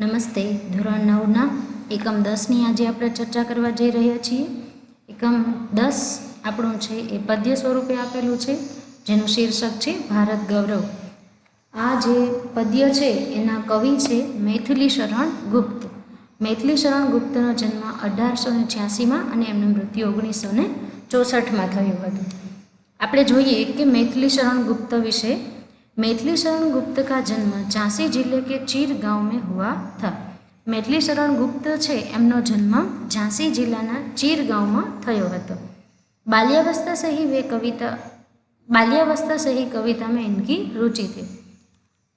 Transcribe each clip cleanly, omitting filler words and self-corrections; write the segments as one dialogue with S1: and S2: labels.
S1: નમસ્તે. ધોરણ 9ના એકમ 10ની આજે આપણે ચર્ચા કરવા જઈ રહ્યા છીએ. એકમ 10 આપણું છે એ પદ્ય સ્વરૂપે આપેલું છે, જેનું શીર્ષક છે ભારત ગૌરવ. આ જે પદ્ય છે એના કવિ છે મૈથિલી શરણ ગુપ્ત. મૈથિલી શરણ ગુપ્તનો જન્મ 1886માં અને એમનું મૃત્યુ 1964માં થયું હતું. આપણે જોઈએ કે મૈથિલી શરણ ગુપ્ત વિશે. मैथिली शरण गुप्त का जन्म झांसी जिले के चीर गांव में हुआ था. मैथिली शरण गुप्त છે એમનો જન્મ ઝાંસી જિલ્લાના ચીર ગાંવમાં થયો હતો. बाल्यावस्था से ही कविता में इनकी रुचि थी.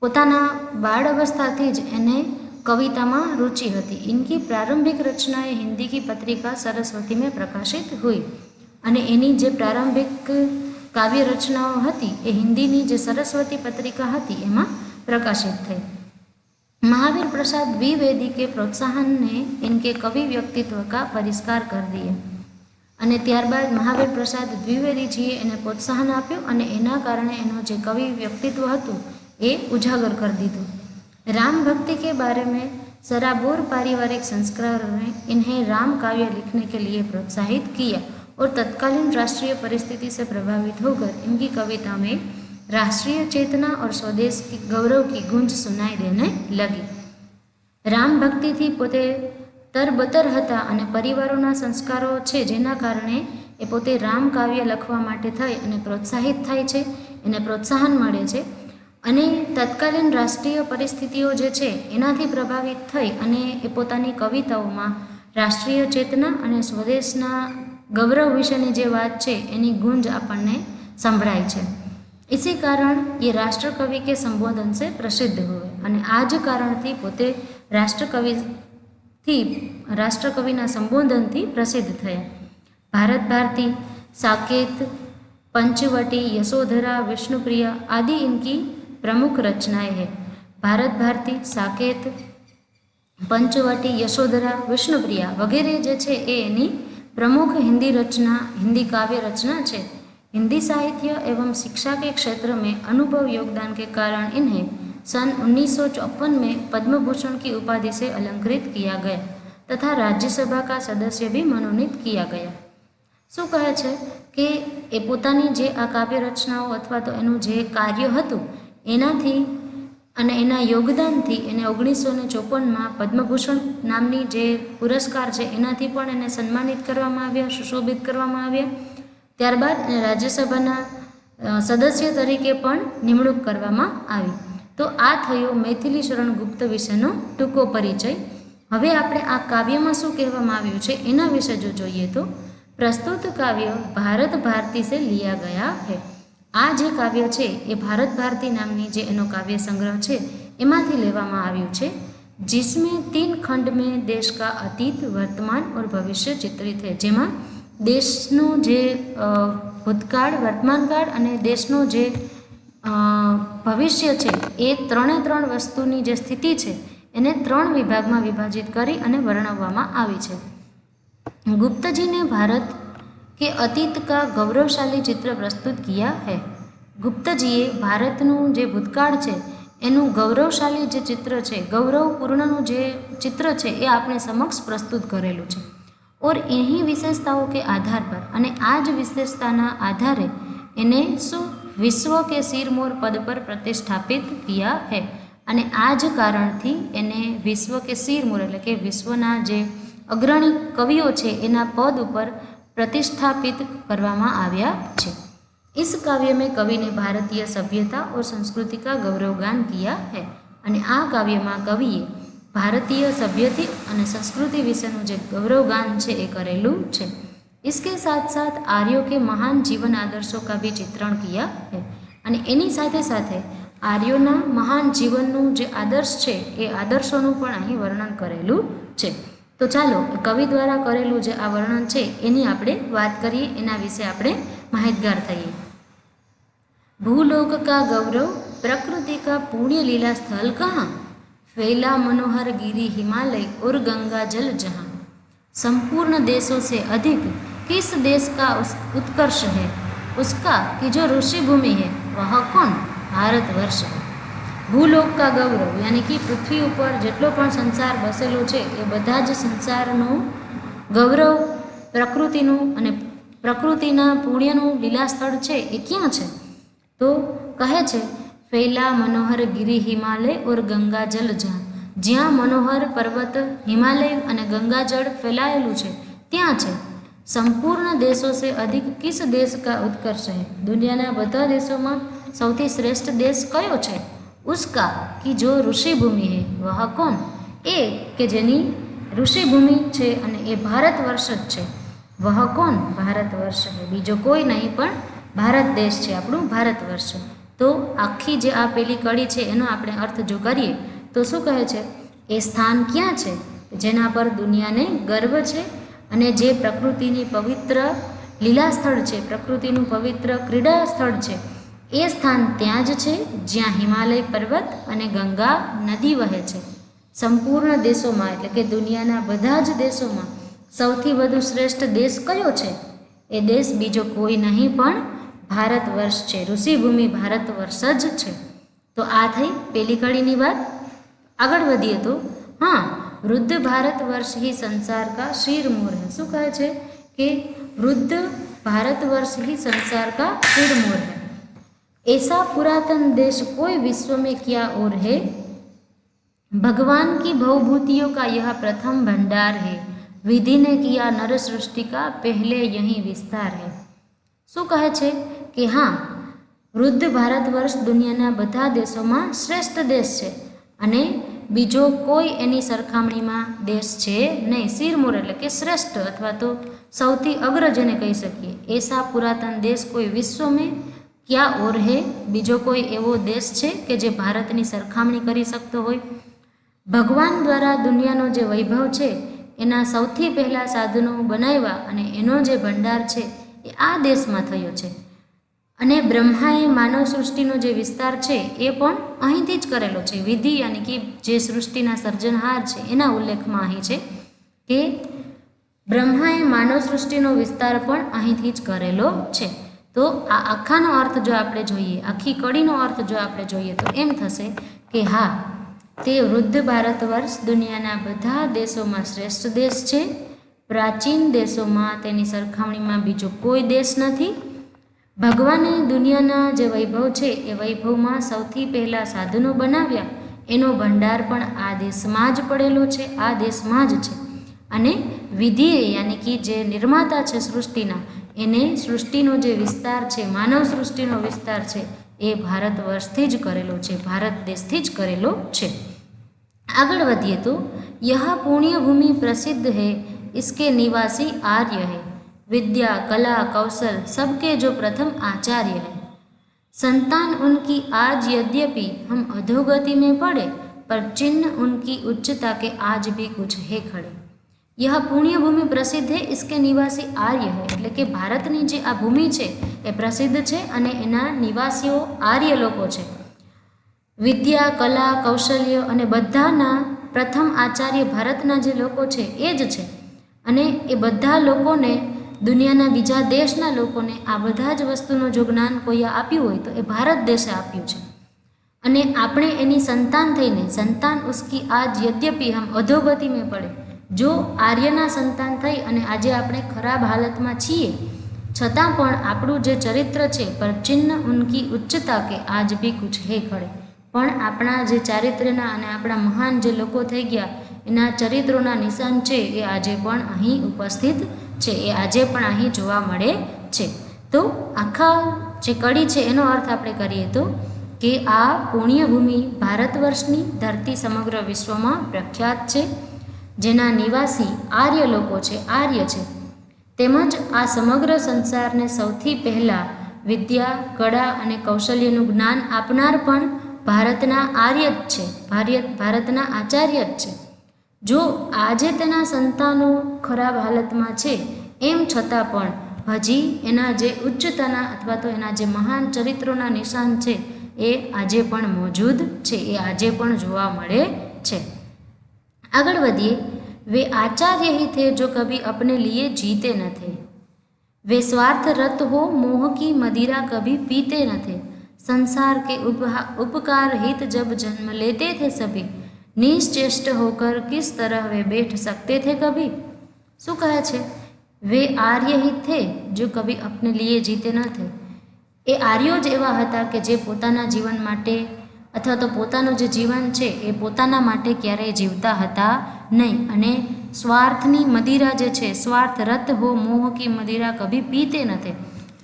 S1: પોતાના બાળ અવસ્થાથી જ એને કવિતામાં रुचि હતી. इनकी प्रारंभिक रचनाएं हिंदी की पत्रिका सरस्वती में प्रकाशित हुई અને એની જે પ્રારંભિક काव्य रचनाओं हती ए हिंदी जो सरस्वती पत्रिका हती एमां प्रकाशित थई. महावीर प्रसाद द्विवेदी के प्रोत्साहन ने इनके कवि व्यक्तित्व का परिष्कार कर दिए अने त्यारबाद महावीर प्रसाद द्विवेदीजीए एने प्रोत्साहन आप्युं अने एना कारणे एनो जे कवि व्यक्तित्व हतुं ए उजागर कर दीधुं. राम भक्ति के बारे में सराबोर पारिवारिक संस्कारों ने इन्हें राम काव्य लिखने के लिए प्रोत्साहित किया और तत्कालीन राष्ट्रीय परिस्थिति से प्रभावित होकर इनकी कविता में राष्ट्रीय चेतना और स्वदेश की गौरव की गूंज सुनाई देने लगी. राम भक्ति थी पोते तरबतर हता अने परिवारोना संस्कारो छे जेना कारणे ए पोते राम काव्य लखवा माटे थई अने प्रोत्साहित थाय छे, एने प्रोत्साहन मळे छे अने तत्कालीन राष्ट्रीय परिस्थितिओ जे छे एनाथी प्रभावित थई अने ए पोतानी कविताओमां राष्ट्रीय चेतना अने स्वदेशना गौरव विषयनी जे बात है एनी गूंज आपने संभळाय छे. इसी कारण ये राष्ट्रकवि के संबोधन से प्रसिद्ध हुए अने आज कारण थी पोते राष्ट्रकविना संबोधन थी प्रसिद्ध थया. भारत भारती, साकेत, पंचवटी, यशोधरा, विष्णुप्रिया आदि इनकी प्रमुख रचनाएं हैं. भारत भारती, साकेत, पंचवटी, यशोधरा, विष्णुप्रिया वगैरह जे छे एनी प्रमुख हिंदी काव्य रचना है. हिंदी साहित्य एवं शिक्षा के क्षेत्र में अनुभव योगदान के कारण इन्हें सन 1954 में पद्म भूषण की उपाधि से अलंकृत किया गया तथा राज्यसभा का सदस्य भी मनोनीत किया गया. शू कहे छे कि ए पोतानी जे आ काव्य रचनाओं अथवा तो एनु जे कार्य हतुं एनाथी અને એના યોગદાનથી એને 1954માં પદ્મભૂષણ નામની જે પુરસ્કાર છે એનાથી પણ એને સન્માનિત કરવામાં આવ્યા, સુશોભિત કરવામાં આવ્યા. ત્યારબાદ એને રાજ્યસભાના સદસ્ય તરીકે પણ નિમણૂક કરવામાં આવી. તો આ થયો મૈથિલી શરણ ગુપ્ત વિશેનો ટૂંકો પરિચય. હવે આપણે આ કાવ્યમાં શું કહેવામાં આવ્યું છે એના વિશે જો જોઈએ તો પ્રસ્તુત કાવ્ય ભારત ભારતી से लिया गया है. आ जे काव्य है ये भारत भारती नामनी जे एनो काव्य संग्रह है एमांथी लेवामां आव्युं छे, जिसमें 3 खंड में देश का अतीत, वर्तमान और भविष्य चित्रित है. जेमां देशनो जे भूतकाळ, वर्तमान काळ अने देशनो जे भविष्य है ए 3 वस्तुनी जे स्थिति है एने 3 विभागमां विभाजित करी अने वर्णववामां आवी छे. गुप्तजी ने भारत के अतीत का गौरवशाली चित्र प्रस्तुत किया है. गुप्तजीए भारतનું જે ભૂતકાળ છે એનું ગૌરવશાલી જે ચિત્ર છે, ગૌરવપૂર્ણનું જે ચિત્ર છે એ આપણે સમક્ષ પ્રસ્તુત કરેલું છે. और इन्हीं विशेषताओं के आधार पर અને આ જ વિશેષતાના આધારે એને વિશ્વ के सिरमौर पद पर प्रतिष्ठापित किया है. અને આ જ કારણથી એને વિશ્વ के सिरमौर એટલે કે વિશ્વના જે અગ્રણી કવિઓ છે એના પદ ઉપર प्रतिष्ठापित करवामां आव्या छे. इस काव्य में कवि ने भारतीय सभ्यता और संस्कृति का गौरवगान किया है. अने आ काव्य में कविए भारतीय सभ्यता और संस्कृति विशेનું જે गौरवगान है ए करेलू है. इसके साथ साथ आर्यों के महान जीवन आदर्शों का भी चित्रण किया है. अने एनी साथे साथे आर्योना महान जीवनનું જે आदर्श है ए आदर्शोનું पण અહીં वर्णन करेलू है. तो चलो कवि द्वारा करेलू जे आ वर्णन है एनी आपणे वात करीए, एना विषे आपणे माहितगार थईए. भूलोक का गौरव, प्रकृति का पुण्य लीला स्थल कहाँ, फैला मनोहर गिरी हिमालय और गंगा जल जहाँ. संपूर्ण देशों से अधिक किस देश का उत्कर्ष है, उसका कि जो ऋषि भूमि है वह कौन, भारतवर्ष है. ભૂલોક કા ગૌરવ યાની કે પૃથ્વી ઉપર જેટલો પણ સંસાર વસેલો છે એ બધા જ સંસારનું ગૌરવ પ્રકૃતિનું અને પ્રકૃતિના પુણ્યનું લીલા સ્થળ છે એ ક્યાં છે? તો કહે છે ફૈલા મનોહર ગિરી હિમાલય ઓર ગંગા જલ જ્યાં મનોહર પર્વત હિમાલય અને ગંગાજળ ફેલાયેલું છે ત્યાં છે। સંપૂર્ણ દેશો से अधिक किस देश का उत्कर्ष है? દુનિયાના બધા દેશોમાં સૌથી શ્રેષ્ઠ દેશ કયો છે? उसका कि जो ऋषि भूमि है वह कौन? એ કે જેની ઋષિ ભૂમિ છે અને એ ભારત વર્ષ જ છે। વહ કોણ? ભારત વર્ષ છે, બીજો કોઈ નહીં પણ ભારત દેશ છે, આપણું ભારત વર્ષ। તો આખી જે આ પેલી કડી છે એનો આપણે અર્થ જો કરીએ તો શું કહે છે? એ સ્થાન ક્યાં છે જેના પર દુનિયાને ગર્વ છે અને જે પ્રકૃતિની પવિત્ર લીલા સ્થળ છે, પ્રકૃતિનું પવિત્ર ક્રીડા સ્થળ છે, એ સ્થાન ત્યાં જ છે જ્યાં હિમાલય પર્વત અને ગંગા નદી વહે છે। સંપૂર્ણ દેશોમાં એટલે કે દુનિયાના બધા જ દેશોમાં સૌથી વધુ શ્રેષ્ઠ દેશ કયો છે? એ દેશ બીજો કોઈ નહીં પણ ભારત વર્ષ છે, ઋષિભૂમિ ભારત વર્ષ જ છે। તો આ થઈ પેલી કડીની વાત। આગળ વધીએ તો હા, વૃદ્ધ ભારત વર્ષ ही संसार का शीर मोर है। શું કહે છે કે વૃદ્ધ ભારત વર્ષ ही संसार का शीर मोर है। ऐसा पुरातन देश कोई विश्व में क्या और है? भगवान की भवभूतियों का यह प्रथम भंडार है। विधि ने किया नर सृष्टि का पहले यही विस्तार है। શું કહે છે કે હા, વૃદ્ધ ભારત વર્ષ દુનિયાના બધા દેશોમાં શ્રેષ્ઠ દેશ છે અને બીજો કોઈ એની સરખામણીમાં દેશ છે નહીં। શિરમોર એટલે કે શ્રેષ્ઠ અથવા તો સૌથી અગ્ર જેને કહી શકીએ। એસા પુરાતન દેશ કોઈ વિશ્વ મેં ક્યાં ઓર હે? બીજો કોઈ એવો દેશ છે કે જે ભારતની સરખામણી કરી શકતો હોય? ભગવાન દ્વારા દુનિયાનો જે વૈભવ છે એના સૌથી પહેલાં સાધનો બનાવ્યા અને એનો જે ભંડાર છે એ આ દેશમાં થયો છે અને બ્રહ્માએ માનવ સૃષ્ટિનો જે વિસ્તાર છે એ પણ અહીંથી જ કરેલો છે। વિધિ યાની કે જે સૃષ્ટિના સર્જનહાર છે એના ઉલ્લેખમાં અહીં છે કે બ્રહ્માએ માનવ સૃષ્ટિનો વિસ્તાર પણ અહીંથી જ કરેલો છે। તો આ આખાનો અર્થ જો આપણે જોઈએ, આખી કડીનો અર્થ જો આપણે જોઈએ તો એમ થશે કે હા, તે વૃદ્ધ ભારત વર્ષ દુનિયાના બધા દેશોમાં શ્રેષ્ઠ દેશ છે। પ્રાચીન દેશોમાં તેની સરખામણીમાં બીજો કોઈ દેશ નથી। ભગવાને દુનિયાના જે વૈભવ છે એ વૈભવમાં સૌથી પહેલાં સાધનો બનાવ્યા એનો ભંડાર પણ આ દેશમાં જ પડેલો છે, આ દેશમાં જ છે। અને વિધિએ યાની કે જે નિર્માતા છે સૃષ્ટિના, એને સૃષ્ટિનો જે વિસ્તાર છે, માનવ સૃષ્ટિનો વિસ્તાર છે એ ભારત વર્ષથી જ કરેલો છે, ભારત દેશથી જ કરેલો છે। આગળ વધીએ તો यह पुण्य भूमि प्रसिद्ध है, इसके निवासी आर्य है। विद्या कला कौशल सबके जो प्रथम आचार्य है। संतान उनकी आज यद्यपि हम अधोगति में पड़े, पर चिन्ह उनकी उच्चता के आज भी कुछ है खड़े। यह पुण्य भूमि प्रसिद्ध है, इसके निवासी आर्य है। એટલે કે ભારતની જે આ ભૂમિ છે એ પ્રસિદ્ધ છે અને એના નિવાસીઓ આર્ય લોકો છે। વિદ્યા કલા કૌશલ્ય અને બધાના પ્રથમ આચાર્ય ભારતના જે લોકો છે એ જ છે અને એ બધા લોકોને, દુનિયાના બીજા દેશના લોકોને આ બધા જ વસ્તુનું જો જ્ઞાન કોઈએ આપ્યું હોય તો એ ભારત દેશે આપ્યું છે અને આપણે એની સંતાન થઈને, સંતાન ઉસકી આજ યદ્યપિ હમ અધોગતિ મેં પડે, જો આર્યના સંતાન થઈ અને આજે આપણે ખરાબ હાલતમાં છીએ છતાં પણ આપણું જે ચરિત્ર છે પર ચિહ્ન ઉનકી ઉચ્ચતા કે આજ ભી કુછ હે ખડે, પણ આપણા જે ચારિત્ર્યના અને આપણા મહાન જે લોકો થઈ ગયા એના ચરિત્રોના નિશાન છે એ આજે પણ અહીં ઉપસ્થિત છે, એ આજે પણ અહીં જોવા મળે છે। તો આખા જે કડી છે એનો અર્થ આપણે કરીએ તો કે આ પુણ્યભૂમિ ભારત વર્ષની ધરતી સમગ્ર વિશ્વમાં પ્રખ્યાત છે, જેના નિવાસી આર્ય લોકો છે, આર્ય છે, તેમજ આ સમગ્ર સંસારને સૌથી પહેલાં વિદ્યા કળા અને કૌશલ્યનું જ્ઞાન આપનાર પણ ભારતના આર્ય જ છે, ભારતના આચાર્ય જ છે। જો આજે તેના સંતાનો ખરાબ હાલતમાં છે એમ છતાં પણ હજી એના જે ઉચ્ચતાના અથવા તો એના જે મહાન ચરિત્રોના નિશાન છે એ આજે પણ મોજૂદ છે, એ આજે પણ જોવા મળે છે। આગળ વધીએ। वे आचार्य ही थे जो कभी अपने लिए जीते न थे, वे स्वार्थ रत हो मोह की मदिरा कभी पीते न थे, संसार के उपकार हित जब जन्म लेते थे सभी, निश्चेष्ट होकर किस तरह वे बैठ सकते थे कभी। શું કહે છે? वे आर्यहित थे जो कभी अपने लिए जीते न थे। એ આર્યો જ એવા હતા કે જે પોતાના જીવન માટે અથવા તો પોતાનું જે જીવન છે એ પોતાના માટે ક્યારેય જીવતા હતા નહીં, અને સ્વાર્થની મદિરા જે છે, સ્વાર્થ રત હો મોહ કી મદિરા કભી પીતે નથી,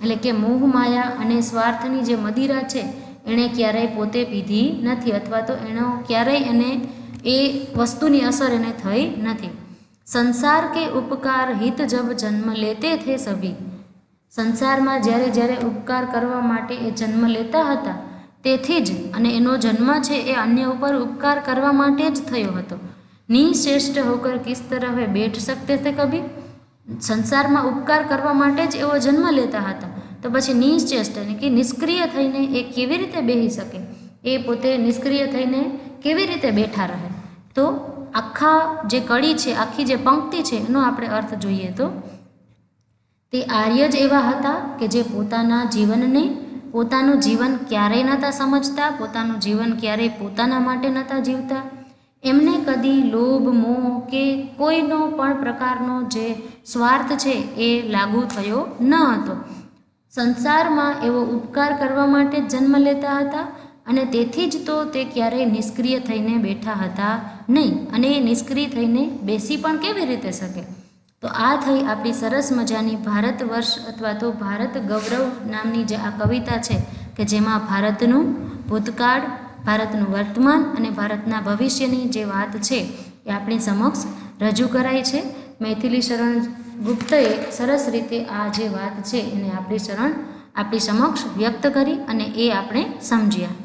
S1: એટલે કે મોહ માયા અને સ્વાર્થની જે મદિરા છે એણે ક્યારેય પોતે પીધી નથી, અથવા તો એનો ક્યારેય એને એ વસ્તુની અસર એને થઈ નથી। સંસાર કે ઉપકાર હિત જબ જન્મ લેતે થે સભી, સંસારમાં જ્યારે જ્યારે ઉપકાર કરવા માટે એ જન્મ લેતા હતા તેથી જ, અને એનો જન્મ છે એ અન્ય ઉપર ઉપકાર કરવા માટે જ થયો હતો। નિશ્ચેષ્ટ હોકર કિસ તરહ વે બેઠ શકતે થે કભી, સંસારમાં ઉપકાર કરવા માટે જ એવો જન્મ લેતા હતા, તો પછી નિશ્ચેષ્ટ એટલે કે નિષ્ક્રિય થઈને એ કેવી રીતે બેસી શકે, એ પોતે નિષ્ક્રિય થઈને કેવી રીતે બેઠા રહે। તો આખા જે કડી છે, આખી જે પંક્તિ છે એનો આપણે અર્થ જોઈએ તો તે આર્ય જ એવા હતા કે જે પોતાના જીવનને, પોતાનું જીવન ક્યારેય નહોતા સમજતા, પોતાનું જીવન ક્યારેય પોતાના માટે નહોતા જીવતા, એમને કદી લોભ મોહ કે કોઈનો પણ પ્રકારનો જે સ્વાર્થ છે એ લાગુ થયો ન હતો। સંસારમાં એવો ઉપકાર કરવા માટે જ જન્મ લેતા હતા, અને તેથી જ તો તે ક્યારેય નિષ્ક્રિય થઈને બેઠા હતા નહીં, અને એ નિષ્ક્રિય થઈને બેસી પણ કેવી રીતે શકે। તો આ થઈ આપણી સરસ મજાની ભારત વર્ષ અથવા તો ભારત ગૌરવ નામની જે આ કવિતા છે કે જેમાં ભારતનું ભૂતકાળ, ભારતનું વર્તમાન અને ભારતના ભવિષ્યની જે વાત છે એ આપણી સમક્ષ રજૂ કરાઈ છે। મૈથિલી શરણ ગુપ્તએ સરસ રીતે આ જે વાત છે એને આપણી સમક્ષ વ્યક્ત કરી અને એ આપણે સમજ્યા।